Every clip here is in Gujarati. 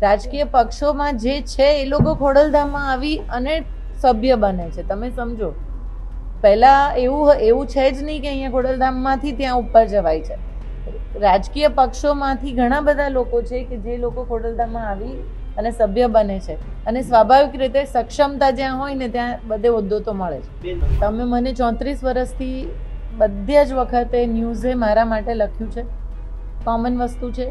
રાજકીય પક્ષોમાં જે છે એ લોકો ખોડલધામમાં આવી અને સભ્ય બને છે. તમે સમજો, પહેલા એવું છે જ નહીં કે અહીંયા ખોડલધામમાંથી ત્યાં ઉપર જવાય છે. રાજકીય પક્ષોમાંથી ઘણા બધા લોકો છે કે જે લોકો ખોડલધામમાં આવી અને સભ્ય બને છે, અને સ્વાભાવિક રીતે સક્ષમતા જ્યાં હોય ને ત્યાં બધે હોદ્દો તો મળે છે. તમે મને 34 વર્ષથી બધી જ વખતે ન્યૂઝે મારા માટે લખ્યું છે. કોમન વસ્તુ છે,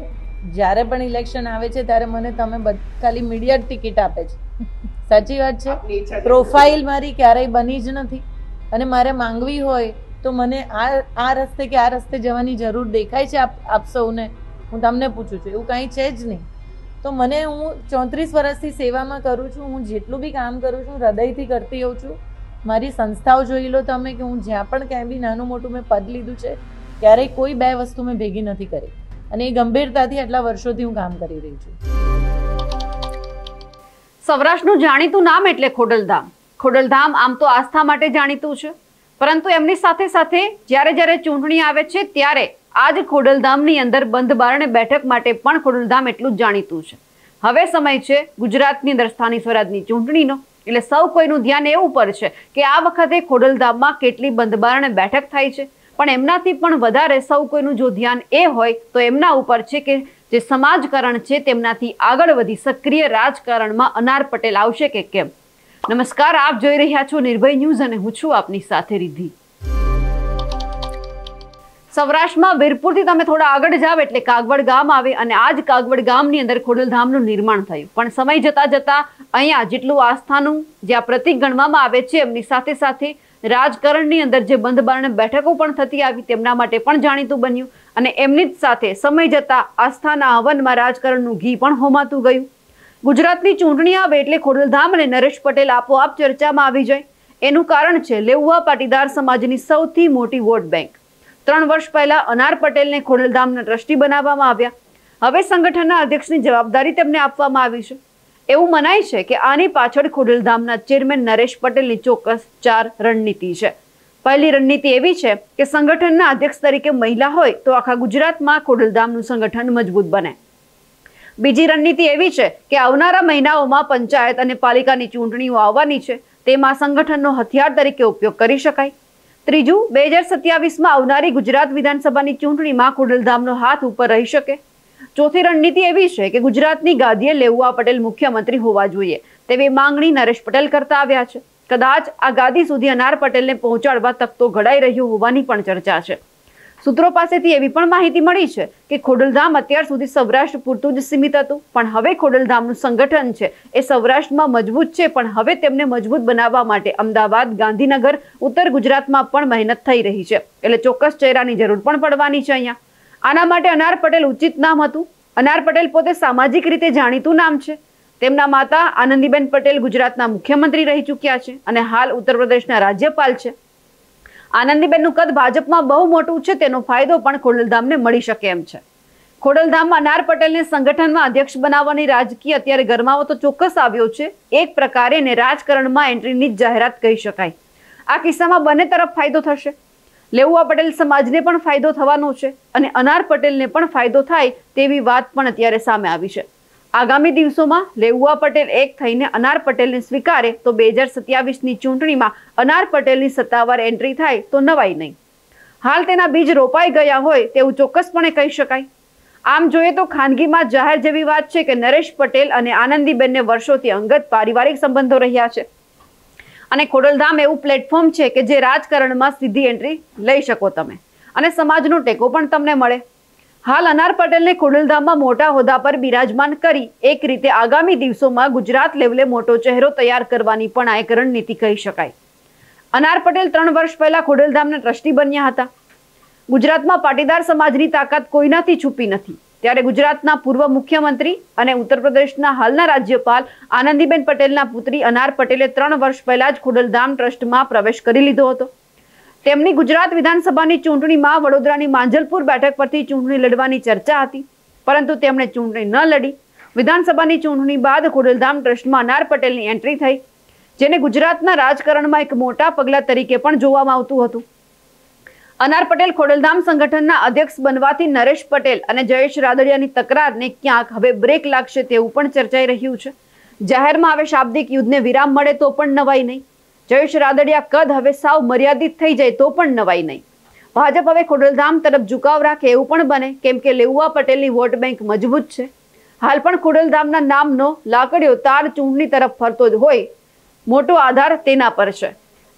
જ્યારે પણ ઇલેક્શન આવે છે ત્યારે મને તમે ખાલી મીડિયા ટિકિટ આપે છે. સાચી વાત છે. પ્રોફાઇલ મારી ક્યારેય બની જ નથી, અને મારે માંગવી હોય તો મને આ રસ્તે કે આ રસ્તે જવાની જરૂર દેખાય છે આપ સૌને? હું તમને પૂછું છું, એવું કાંઈ છે જ નહીં. તો હું 34 વર્ષથી સેવામાં કરું છું. હું જેટલું બી કામ કરું છું હૃદયથી કરતી હોઉં છું. મારી સંસ્થાઓ જોઈ લો તમે, કે હું જ્યાં પણ ક્યાંય બી નાનું મોટું મેં પદ લીધું છે ક્યારેય કોઈ બે વસ્તુ મેં ભેગી નથી કરી, અને એ ગંભીરતાથી આટલા વર્ષોથી હું કામ કરી રહી છું. સૌરાષ્ટ્રનું જાણીતું નામ એટલે ખોડલધામ. ખોડલધામ આમ તો આસ્થા માટે જાણીતું છે, પરંતુ એમની સાથે સાથે જ્યારે ચૂંટણી આવે છે ત્યારે આજ ખોડલધામની અંદર બંધ બારણે બેઠક માટે પણ ખોડલધામ એટલું જ જાણીતું છે. હવે સમય છે ગુજરાતની અંદર સ્થાનિક સ્વરાજની ચૂંટણીનો, એટલે સૌ કોઈનું ધ્યાન એવું પર છે કે આ વખતે ખોડલધામમાં કેટલી બંધ બારણે બેઠક થાય છે. પણ એમનાથી પણ વધારે સૌ કોઈનું જો ધ્યાન એ હોય તો એમના ઉપર છે કે જે સમાજકારણ છે તેમનાથી આગળ વધી સક્રિય રાજકારણમાં અનાર પટેલ આવશે કે કેમ. નમસ્કાર, આપ જોઈ રહ્યા છો નિર્ભય ન્યૂઝ અને હું છું આપની સાથે રિદ્ધિ. સૌરાષ્ટ્રમાં વીરપુરથી તમે થોડા આગળ જાવ એટલે કાગવડ ગામ આવે, અને આ જ કાગવડ ગામની અંદર ખોડલધામનું નિર્માણ થયું. પણ સમય જતા જતા અહીંયા જેટલું આસ્થાનું જ્યાં પ્રતિક ગણવામાં આવે છે, એમની સાથે સાથે રાજકારણની અંદર જે બંધ બારણે બેઠકો પણ થતી આવી તેમના માટે પણ જાણીતું બન્યું, અને એમની જ સાથે સમય જતા આસ્થાના હવનમાં રાજકારણનું ઘી પણ હોમાતું ગયું. ગુજરાતની ચૂંટણી આવે એટલે ખોડલધામ અને નરેશ પટેલ આપોઆપ ચર્ચામાં આવી જાય. એનું કારણ છે લેઉવા પાટીદાર સમાજની સૌથી મોટી વોટ બેંક. 3 વર્ષ પહેલા અનાર પટેલને ખોડલધામના ટ્રસ્ટી બનાવવામાં આવ્યા. હવે સંગઠનના અધ્યક્ષની જવાબદારી તેમને આપવામાં આવી છે. એવું મનાય છે કે આની પાછળ ખોડલધામના ચેરમેન નરેશ પટેલની ચોક્કસ 4 રણનીતિ છે. પહેલી રણનીતિ એવી છે કે સંગઠનના અધ્યક્ષ તરીકે મહિલા હોય તો આખા ગુજરાતમાં ખોડલધામનું સંગઠન મજબૂત બને. બીજી રણનીતિ એવી છે કે આવનારા મહિનાઓમાં પંચાયત અને પાલિકાની ચૂંટણીઓ આવવાની છે, તેમાં સંગઠનનો હથિયાર તરીકે ઉપયોગ કરી શકાય. ત્રીજું, 2027માં આવનારી ગુજરાત વિધાનસભાની ચૂંટણીમાં ખોડલધામનો હાથ ઉપર રહી શકે. ચોથી રણનીતિ એવી છે કે ગુજરાતની ગાદીએ લેઉવા પટેલ મુખ્યમંત્રી હોવા જોઈએ તેવી માંગણી નરેશ પટેલ કરતા આવ્યા છે. કદાચ આ ગાદી સુધી અનાર પટેલને પહોંચાડવા તકતો ઘડાઈ રહ્યો હોવાની પણ ચર્ચા છે. સૂત્રો પાસેથી એવી પણ માહિતી મળી છે કે ખોડલધામ અત્યાર સુધી સૌરાષ્ટ્ર પૂરતું જ સીમિત હતું, પણ હવે ખોડલધામનું સંગઠન છે એ સૌરાષ્ટ્રમાં મજબૂત છે, પણ હવે તેમને મજબૂત બનાવવા માટે અમદાવાદ, ગાંધીનગર, ઉત્તર ગુજરાતમાં પણ મહેનત થઈ રહી છે. એટલે ચોક્કસ ચહેરાની જરૂર પણ પડવાની છે અહીંયા. આના માટે અનાર પટેલ ઉચિત નામ હતું. અનાર પટેલ પોતે સામાજિક રીતે જાણીતું નામ છે. તેમના માતા આનંદીબેન પટેલ ગુજરાતના મુખ્યમંત્રી રહી ચૂક્યા છે અને હાલ ઉત્તર પ્રદેશના રાજ્યપાલ છે. આનંદીબેનનું કદ ભાજપમાં બહુ મોટું છે, તેનો ફાયદો પણ ખોડલધામને મળી શકે એમ છે. ખોડલધામમાં અનાર પટેલને સંગઠનમાં અધ્યક્ષ બનાવવાની રાજકીય અત્યારે ગરમાવો તો ચોક્કસ આવ્યો છે. એક પ્રકારે એને રાજકારણમાં એન્ટ્રીની જ જાહેરાત કહી શકાય. આ કિસ્સામાં બંને તરફ ફાયદો થશે. લેઉવા પટેલ સમાજને પણ ફાયદો થવાનો છે અને અનાર પટેલને પણ ફાયદો થાય તેવી વાત પણ અત્યારે સામે આવી છે. આગામી દિવસોમાં લેઉવા પટેલ એક થઈને અનાર પટેલને સ્વીકારે તો 2027ની ચૂંટણીમાં અનાર પટેલની સત્તાવાર એન્ટ્રી થાય તો નવાઈ નહીં. હાલ તેના બીજ રોપાઈ ગયા હોય તેવું ચોક્કસપણે કહી શકાય. આમ જોઈએ તો ખાનગીમાં જાહેર જેવી વાત છે કે નરેશ પટેલ અને આનંદીબેનને વર્ષોથી અંગત પારિવારિક સંબંધો રહ્યા છે, અને ખોડલધામ એવું પ્લેટફોર્મ છે કે જે રાજકારણમાં સીધી એન્ટ્રી લઈ શકો તમે, અને સમાજનો ટેકો પણ તમને મળે. હાલ અનાર પટેલને ખોડલધામમાં મોટા હોદ્દા પર બિરાજમાન કરી એક રીતે આગામી દિવસોમાં ગુજરાત લેવલે મોટો ચહેરો તૈયાર કરવાની પણ આ એક રણનીતિ કહી શકાય. અનાર પટેલ 3 વર્ષ પહેલા ખોડલધામના ટ્રસ્ટી બન્યા હતા. ગુજરાતમાં પાટીદાર સમાજની તાકાત કોઈનાથી છુપી નથી, ત્યારે ગુજરાતના પૂર્વ મુખ્યમંત્રી અને ઉત્તર પ્રદેશના હાલના રાજ્યપાલ આનંદીબેન પટેલના પુત્રી અનાર પટેલે 3 વર્ષ પહેલા જ ખોડલધામ ટ્રસ્ટમાં પ્રવેશ કરી લીધો હતો. તેમની ગુજરાત વિધાનસભાની ચૂંટણીમાં વડોદરાની માંજલપુર બેઠક પરથી ચૂંટણી લડવાની ચર્ચા હતી, પરંતુ તેમણે ચૂંટણી ન લડી. વિધાનસભાની ચૂંટણી બાદ ખોડલધામ ટ્રસ્ટમાં અનાર પટેલની એન્ટ્રી થઈ, જેને ગુજરાતના રાજકારણમાં એક મોટા પગલા તરીકે પણ જોવામાં આવતું હતું. અનાર પટેલ ખોડલધામ સંગઠનના અધ્યક્ષ બનવાથી નરેશ પટેલ અને જયેશ રાદડિયાની તકરારને ક્યાંક હવે બ્રેક લાગશે તેવું પણ ચર્ચાઈ રહ્યું છે. જાહેરમાં હવે શાબ્દિક યુદ્ધને વિરામ મળે તો પણ નવાઈ નહીં. જયેશ રાદડિયા કદ હવે સાવ મર્યાદિત થઈ જાય તો પણ નવાઈ નહીં. ભાજપ હવે ખોડલધામ તરફ ઝુકાવ રાખે એવું પણ બને, કેમ કે લેઉવા પટેલની વોટ બેંક મજબૂત છે. હાલ પણ ખોડલધામના નામનો લાકડીઓ તાર ચૂંટણી તરફ ફરતો જ હોય, મોટો આધાર તેના પર છે.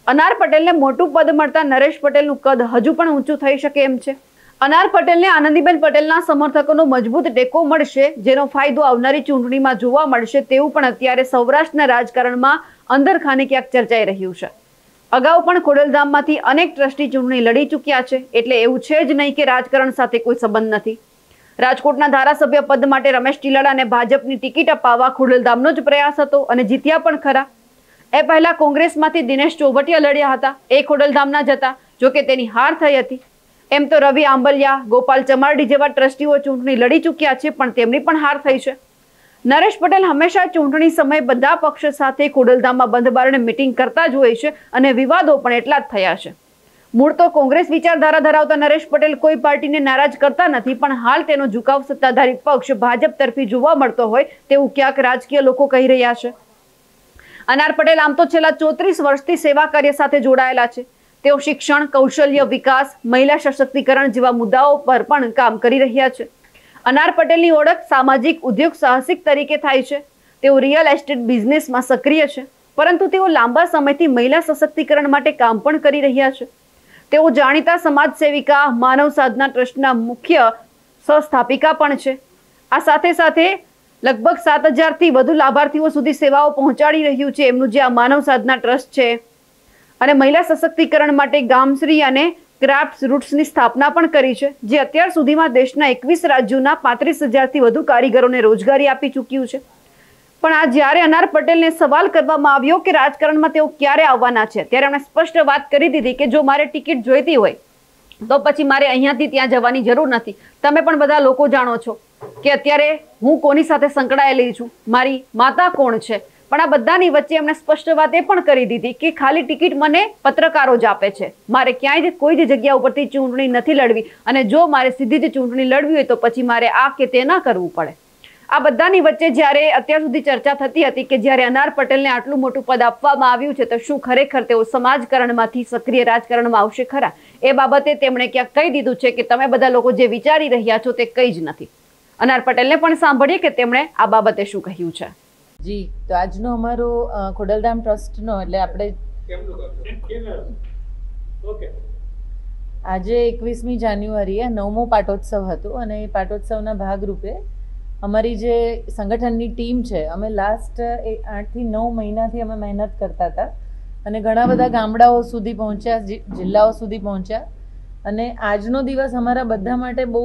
અનાર પટેલને મોટું પદ મળતા નરેશ પટેલનું કદ હજુ પણ ઊંચું થઈ શકે એમ છે. અનાર પટેલને આનંદીબેન પટેલના સમર્થકોનો મજબૂત ટેકો મળશે, જેનો ફાયદો આવનારી ચૂંટણીમાં જોવા મળશે તેવું પણ અત્યારે સૌરાષ્ટ્રના રાજકારણમાં અંદરખાને ક્યાંક ચર્ચાઈ રહ્યું છે. અગાઉ પણ ખોડલધામમાંથી અનેક ટ્રસ્ટી ચૂંટણી લડી ચૂક્યા છે, એટલે એવું છે જ નહીં કે રાજકારણ સાથે કોઈ સંબંધ નથી. રાજકોટના ધારાસભ્ય પદ માટે રમેશ ટીલાડાને ભાજપની ટિકિટ અપાવવા ખોડલધામનો જ પ્રયાસ હતો અને જીત્યા પણ ખરા. એ પહેલા કોંગ્રેસમાંથી દિનેશ ચોવટિયા લડ્યા હતા, એ ખોડલધામના જ હતા, જોકે તેની હાર થઈ હતી. એમ તો રવિ આંબલિયા, ગોપાલ ચમારડી જેવા ટ્રસ્ટીઓ ચૂંટણી લડી ચૂક્યા છે, પણ તેમની પણ હાર થઈ છે. નરેશ પટેલ હંમેશા ચૂંટણી સમયે બધા પક્ષ સાથે ખોડલધામમાં બંધ બારણે મિટિંગ કરતા જ હોય છે અને વિવાદો પણ એટલા જ થયા છે. મૂળ તો કોંગ્રેસ વિચારધારા ધરાવતા નરેશ પટેલ કોઈ પાર્ટીને નારાજ કરતા નથી, પણ હાલ તેનો ઝુકાવ સત્તાધારી પક્ષ ભાજપ તરફી જોવા મળતો હોય તેવું ક્યાંક રાજકીય લોકો કહી રહ્યા છે. અનાર પટેલ આમ તો છેલ્લા 34 વર્ષથી સેવા કાર્ય સાથે જોડાયેલા છે. તેઓ શિક્ષણ, કૌશલ્ય વિકાસ, મહિલા સશક્તિકરણ જેવા મુદ્દાઓ પર પણ કામ કરી રહ્યા છે. અનાર પટેલની ઓળખ સામાજિક ઉદ્યોગ સાહસિક તરીકે થાય છે. તેઓ રિયલ એસ્ટેટ બિઝનેસમાં સક્રિય છે, પરંતુ તેઓ લાંબા સમયથી મહિલા સશક્તિકરણ માટે કામ પણ કરી રહ્યા છે. તેઓ જાણીતા સમાજ સેવિકા, માનવ સાધના ટ્રસ્ટના મુખ્ય સહસ્થાપિકા પણ છે. આ સાથે સાથે લગભગ 7,000 થી વધુ લાભાર્થીઓ સુધી સેવાઓ પહોંચાડી રહ્યું છે એમનું જે આ માનવ સાધના ટ્રસ્ટ છે. અને મહિલા સશક્તિકરણ માટે ગામશ્રી અને ક્રાફ્ટ રૂટ્સની સ્થાપના પણ કરી છે, જે અત્યાર સુધીમાં દેશના 21 રાજ્યોના 35,000 થી વધુ કારીગરોને રોજગારી આપી ચૂક્યું છે. પણ આ જ્યારે અનાર પટેલને સવાલ કરવામાં આવ્યો કે રાજકારણમાં તેઓ ક્યારે આવવાના છે, ત્યારે એમણે સ્પષ્ટ વાત કરી દીધી કે જો મારે ટિકિટ જોઈતી હોય તો પછી મારે અહીંયાથી ત્યાં જવાની જરૂર નથી. તમે પણ બધા લોકો જાણો છો કે અત્યારે હું કોની સાથે સંકળાયેલી છું, મારી માતા કોણ છે. પણ આ બધાની વચ્ચે એમણે સ્પષ્ટ વાત એ પણ કરી દીધી કે ખાલી ટિકિટ મને પત્રકારો જ આપે છે, મારે ક્યાંય જ કોઈ જ જગ્યા ઉપરથી ચૂંટણી નથી લડવી, અને જો મારે સીધી જ ચૂંટણી લડવી હોય તો પછી મારે આ કે તે ના કરવું પડે. આ બધાની વચ્ચે જ્યારે અત્યાર સુધી ચર્ચા થતી હતી કે જ્યારે અનાર પટેલને આટલું મોટું પદ આપવામાં આવ્યું છે તો શું ખરેખર તેઓ સમાજકારણમાંથી સક્રિય રાજકારણમાં આવશે ખરા, એ બાબતે તેમણે ક્યાંક કહી દીધું છે કે તમે બધા લોકો જે વિચારી રહ્યા છો તે કંઈ જ નથી. અનાર પટેલને પણ સાંભળીએ કે તેમણે આ બાબતે શું કહ્યું છે. જી, તો આજનો અમારો ખોડલધામ ટ્રસ્ટનો એટલે આપણે આજે 21મી જાન્યુઆરીએ 9મો પાટોત્સવ હતો અને એ પાટોત્સવના ભાગરૂપે અમારી જે સંગઠનની ટીમ છે, અમે લાસ્ટ 8 થી 9 મહિનાથી અમે મહેનત કરતા હતા અને ઘણા બધા ગામડાઓ સુધી પહોંચ્યા, જિલ્લાઓ સુધી પહોંચ્યા. અને આજનો દિવસ અમારા બધા માટે બહુ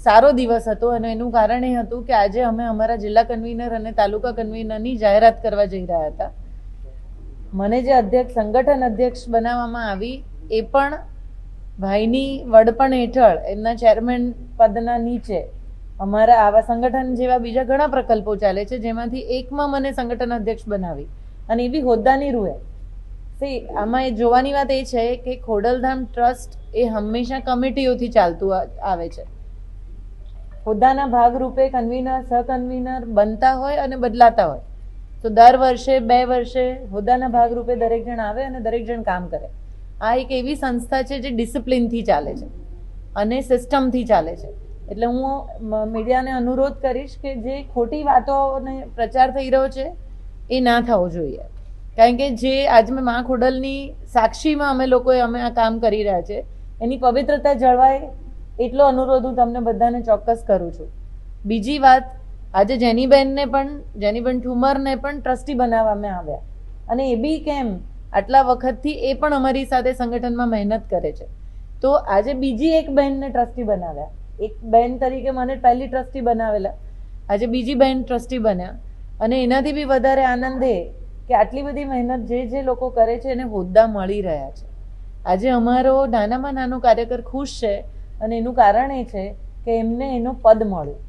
સારો દિવસ હતો અને એનું કારણ એ હતું કે આજે અમે અમારા જિલ્લા કન્વીનર અને તાલુકા કન્વીનરની જાહેરાત કરવા જઈ રહ્યા હતા. મને જે સંગઠન અધ્યક્ષ બનાવવામાં આવી એ પણ ભાઈની વડપણ હેઠળ એમના ચેરમેન પદના નીચે અમારા આવા સંગઠન જેવા બીજા ઘણા પ્રકલ્પો ચાલે છે, જેમાંથી એકમાં મને સંગઠન અધ્યક્ષ બનાવી અને એવી હોદ્દાની રૂએ. આમાં એ જોવાની વાત એ છે કે ખોડલધામ ટ્રસ્ટ એ હંમેશા કમિટીઓથી ચાલતું આવે છે. હોદ્દાના ભાગરૂપે કન્વીનર, સહકન્વીનર બનતા હોય અને બદલાતા હોય. તો દર વર્ષે 2 વર્ષે હોદ્દાના ભાગરૂપે દરેક જણ આવે અને દરેક જણ કામ કરે. આ એક એવી સંસ્થા છે જે ડિસિપ્લિનથી ચાલે છે અને સિસ્ટમથી ચાલે છે. એટલે હું મીડિયાને અનુરોધ કરીશ કે જે ખોટી વાતોને પ્રચાર થઈ રહ્યો છે એ ના થવો જોઈએ. કારણ કે જે આજ મેં મા ખોડલની સાક્ષીમાં અમે આ કામ કરી રહ્યા છે, એની પવિત્રતા જળવાય એટલો અનુરોધ હું તમને બધાને ચોક્કસ કરું છું. બીજી વાત, આજે જેનીબેન ઠુમરને પણ ટ્રસ્ટી બનાવવામાં આવ્યા અને એ બી કેમ, આટલા વખતથી એ પણ અમારી સાથે સંગઠનમાં મહેનત કરે છે. તો આજે બીજી એક બહેનને ટ્રસ્ટી બનાવ્યા. એક બહેન તરીકે મને પહેલી ટ્રસ્ટી બનાવેલા, આજે બીજી બહેન ટ્રસ્ટી બન્યા. અને એનાથી બી વધારે આનંદ એ કે આટલી બધી મહેનત જે લોકો કરે છે એને હોદ્દા મળી રહ્યા છે. આજે અમારો નાનામાં નાનો કાર્યકર ખુશ છે અને એનું કારણ એ છે કે એમને એનું પદ મળ્યું.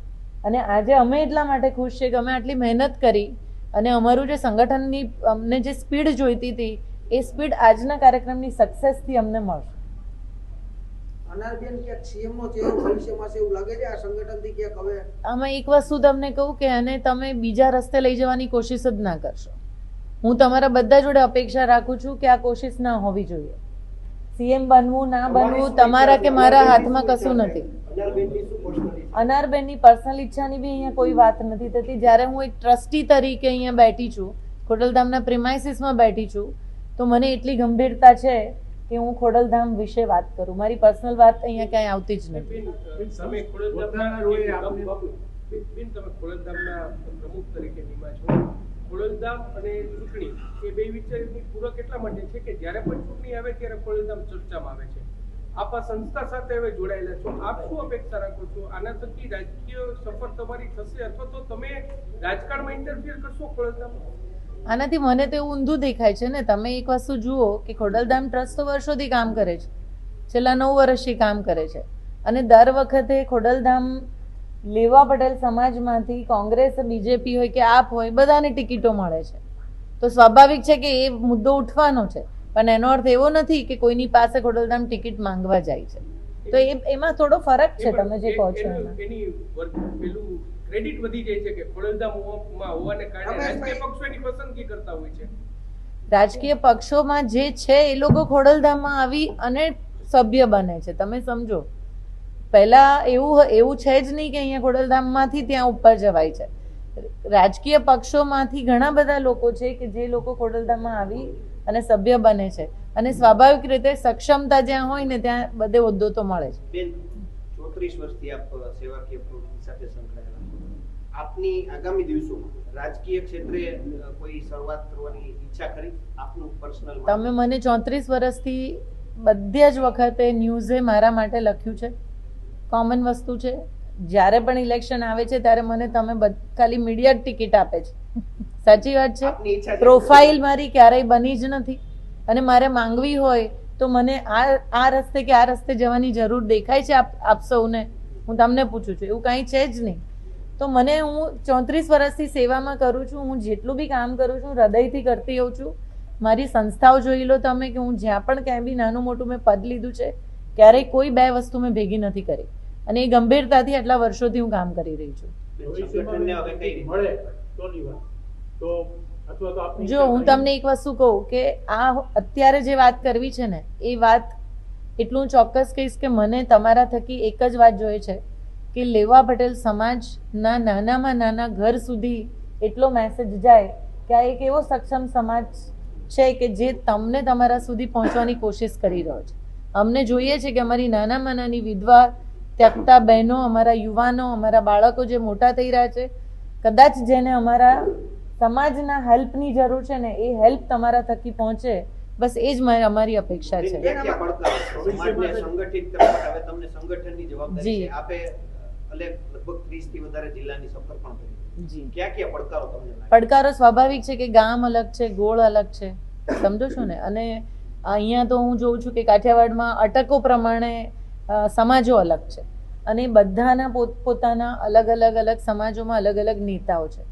અને આજે અમે એટલા માટે ખુશ છે કે અમે આટલી મહેનત કરી અને અમારું જે સંગઠનની અમને જે સ્પીડ જોઈતી હતી એ સ્પીડ આજના કાર્યક્રમની સક્સેસથી અમને મળશે. અનારબેન ક્યાંક સીએમ નો ચહેરો ભવિષ્યમાં છે એવું લાગે છે આ સંગઠનથી ક્યાંક હવે? આમાં એક વસ્તુ તમને કહું કે અને તમે બીજા રસ્તે લઈ જવાની કોશિશ જ ના કરશો. હું તમારા બધા જોડે અપેક્ષા રાખું છું કે આ કોશિશ ના હોવી જોઈએ. સીએમ બનવું ના બનવું તમારા કે મારા હાથમાં કશું નથી. અનારબેનની પર્સનલ ઈચ્છાની બી અહીંયા કોઈ વાત નથી થતી. જ્યારે હું એક ટ્રસ્ટી તરીકે અહીંયા બેઠી છું, ખોડલધામના પ્રિમાઇસીસમાં બેઠી છું, તો મને એટલી ગંભીરતા છે કે હું ખોડલધામ વિશે વાત કરું. મારી પર્સનલ વાત અહીંયા ક્યાંય આવતી જ નથી. તમે ખોડલધામના પ્રમુખ તરીકે નિમા છો. ખોડલધામ અને ચૂંટણી એ બે વિચારની પૂરક એટલા માટે છે કે જ્યારે પણ ચૂંટણી આવે ત્યારે ખોડલધામ ચર્ચામાં આવે છે. આપ આ સંસ્થા સાથે હવે જોડાયેલા છો, આપ શું અપેક્ષા રાખો છો? આના થકી રાજકીય સફર તમારી થશે અથવા તો તમે રાજકારણમાં ઇન્ટરફિયર કરશો ખોડલધામમાં? આનાથી મને તો એવું ઊંધું દેખાય છે ને. તમે એક વસ્તુ જુઓ કે ખોડલધામ ટ્રસ્ટ તો વર્ષોથી કામ કરે છે, છેલ્લા 9 વર્ષથી કામ કરે છે, અને દર વખતે ખોડલધામ લેવા પટેલ સમાજમાંથી કોંગ્રેસ, બીજેપી હોય કે આપ હોય, બધાને ટિકિટો મળે છે. તો સ્વાભાવિક છે કે એ મુદ્દો ઉઠવાનો છે, પણ એનો અર્થ એવો નથી કે કોઈની પાસે ખોડલધામ ટિકિટ માંગવા જાય છે. તો એમાં થોડો ફરક છે. તમે જે કહો છો એની પેલું ક્રેડિટ વધી જાય છે કે ખોડલધામમાં હોવાને કારણે રાજકીય પક્ષો એની પસંદગી કરતા હોય છે. રાજકીય પક્ષોમાં જે છે એ લોકો ખોડલધામમાં આવી અને સભ્ય બને છે. તમે સમજો, પહેલા એવું છે જ નહીં કે અહીંયા ખોડલધામમાંથી ત્યાં ઉપર જવાય છે. રાજકીય પક્ષોમાંથી ઘણા બધા લોકો છે કે જે લોકો ખોડલધામમાં આવી અને સભ્ય બને છે, અને સ્વાભાવિક રીતે સક્ષમતા જ્યાં હોય ને ત્યાં બધે હોદ્દો તો મળે છે. બેન, 34 વર્ષથી આપ સેવાકીય પ્રવૃત્તિ સાથે સંકળાયેલા છો. આપની આગામી દિવસોમાં રાજકીય ક્ષેત્રે કોઈ શરૂઆત કરવાની ઈચ્છા ખરી? આપનું પર્સનલ તમે મને 34 વર્ષથી બધી જ વખતે ન્યૂઝે મારા માટે લખ્યું છે. કોમન વસ્તુ છે. જ્યારે પણ ઇલેક્શન આવે છે ત્યારે મને તમે ખાલી મીડિયા ટિકિટ આપે છે. સાચી વાત છે. પ્રોફાઇલ મારી ક્યારેય બની જ નથી, અને મારે માંગવી હોય તો મને આ રસ્તે કે આ રસ્તે જવાની જરૂર દેખાય છે આપ સૌને? હું તમને પૂછું છું. એવું કાંઈ છે જ નહીં. તો મને, હું 34 વર્ષથી સેવામાં કરું છું. હું જેટલું બી કામ કરું છું હૃદયથી કરતી હોઉં છું. મારી સંસ્થાઓ જોઈ લો તમે કે હું જ્યાં પણ ક્યાંય બી નાનું મોટું મેં પદ લીધું છે, ક્યારેય કોઈ બે વસ્તુ મેં ભેગી નથી કરી, અને એ ગંભીરતાથી આટલા વર્ષોથી હું કામ કરી રહી છું. જો હું તમને એક વસ્તુ કહું કે આ અત્યારે જે વાત કરવી છે ને, એ વાત એટલું ચોક્કસ કહીશ કે મને તમારા થકી એક જ વાત જોઈએ છે કે લેવા પટેલ સમાજના નાનામાં નાના ઘર સુધી એટલો મેસેજ જાય કે આ એક એવો સક્ષમ સમાજ છે કે જે તમને તમારા સુધી પહોંચવાની કોશિશ કરી રહ્યો છે. અમને જોઈએ છે કે અમારી નાનામાં નાની વિધવા ત્યક્તા બહેનો, અમારા યુવાનો, અમારા બાળકો જે મોટા થઈ રહ્યા છે, કદાચ જેને અમારા સમાજના હેલ્પની જરૂર છે ને, એ હેલ્પ તમારા થકી પહોંચે, બસ એ જ અમારી અપેક્ષા છે. સંગઠિત કરવા માટે હવે તમને સંગઠનની જવાબદારી છે. આપે લગભગ 30 થી વધારે જિલ્લાની સફર પણ કરી. જી, ક્યાં પડકારો તમને લાગે? પડકારો સ્વાભાવિક છે કે ગામ અલગ છે, ગોળ અલગ છે, સમજો છો ને. અને અહીંયા તો હું જોઉં છું કે કાઠિયાવાડમાં અટકો પ્રમાણે સમાજો અલગ છે, અને બધાના પોતપોતાના અલગ અલગ સમાજોમાં અલગ અલગ નેતાઓ છે.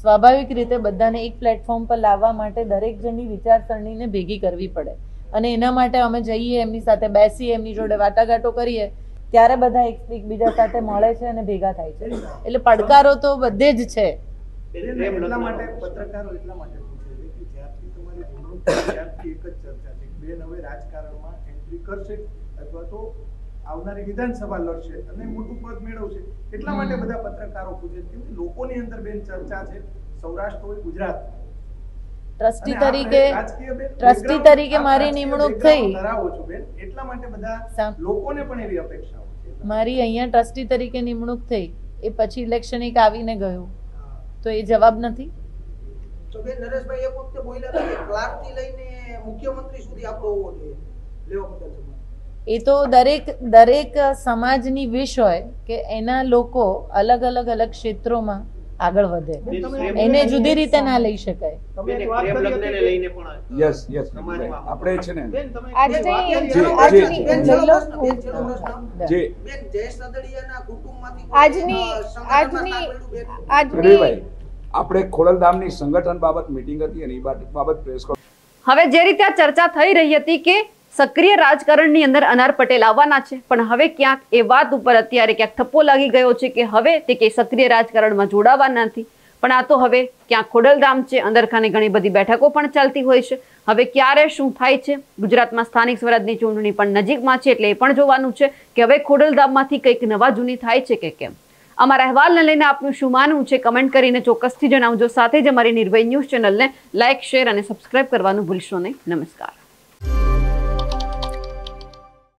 સ્વાભાવિક રીતે બધાને એક પ્લેટફોર્મ પર લાવવા માટે દરેક જણની વિચારસરણીને ભેગી કરવી પડે, અને એના માટે અમે જઈએ, એમની સાથે બેસીએ, એમની જોડે વાટાઘાટો કરીએ, ત્યારે બધા એકબીજા સાથે મળે છે અને ભેગા થાય છે. એટલે પડકારો તો બધે જ છે. એટલા માટે પત્રકારો એટલા માટે પૂછે છે કે જ્યારથી તમારી નિમણૂક થઈ ત્યારથી એક જ ચર્ચા છે કે બેન હવે રાજકારણમાં એન્ટ્રી કરશે અથવા તો આવનારી વિધાનસભા લડશે અને મોટું પદ મેળવશે. એટલા માટે બધા પત્રકારો પૂછે છે કે લોકોની અંદર બેન ચર્ચા છે, સૌરાષ્ટ્ર હોય, ગુજરાત ટ્રસ્ટી તરીકે મારી નિમણૂક થઈ. ધરાવો છો બેન, એટલા માટે બધા લોકોને પણ એવી અપેક્ષાઓ છે. મારી અહીંયા ટ્રસ્ટી તરીકે નિમણૂક થઈ, એ પછી ઇલેક્શન એક આવીને ગયું, તો એ જવાબ નથી. તો બેન નરેશભાઈ એક વખતે બોલ્યા હતા કે ક્લાર્કથી લઈને મુખ્યમંત્રી સુધી આપણો હોવો જોઈએ લેવા પટેલ સમાજ. એ તો દરેક સમાજની વિશ હોય કે એના લોકો અલગ અલગ ક્ષેત્રોમાં આગળ વધે, એને જુદી રીતે ના લઈ શકાય. આપણે ખોડલધામની સંગઠન બાબત મીટિંગ હતી અને એ બાબત પ્રેસ. હવે જે રીતે આ ચર્ચા થઈ રહી હતી કે સક્રિય રાજકારણની અંદર અનાર પટેલ આવવાના છે, પણ હવે ક્યાંક એ વાત ઉપર અત્યારે ક્યાંક થપ્પો લાગી ગયો છે કે હવે તે કે સક્રિય રાજકારણમાં જોડાવાના નથી. પણ આ તો હવે ક્યાંક ખોડલધામ છે, અંદરખાને ઘણી બધી બેઠકો પણ ચાલતી હોય છે. હવે ક્યારે શું થાય છે? ગુજરાતમાં સ્થાનિક સ્વરાજની ચૂંટણી પણ નજીકમાં છે, એટલે એ પણ જોવાનું છે કે હવે ખોડલધામમાંથી કંઈક નવા જૂની થાય છે કે કેમ. અમારા અહેવાલને લઈને આપનું શું માનવું છે કમેન્ટ કરીને ચોક્કસથી જણાવજો. સાથે જ અમારી નિર્ભય ન્યૂઝ ચેનલને લાઇક, શેર અને સબસ્ક્રાઇબ કરવાનું ભૂલશો નહીં. નમસ્કાર.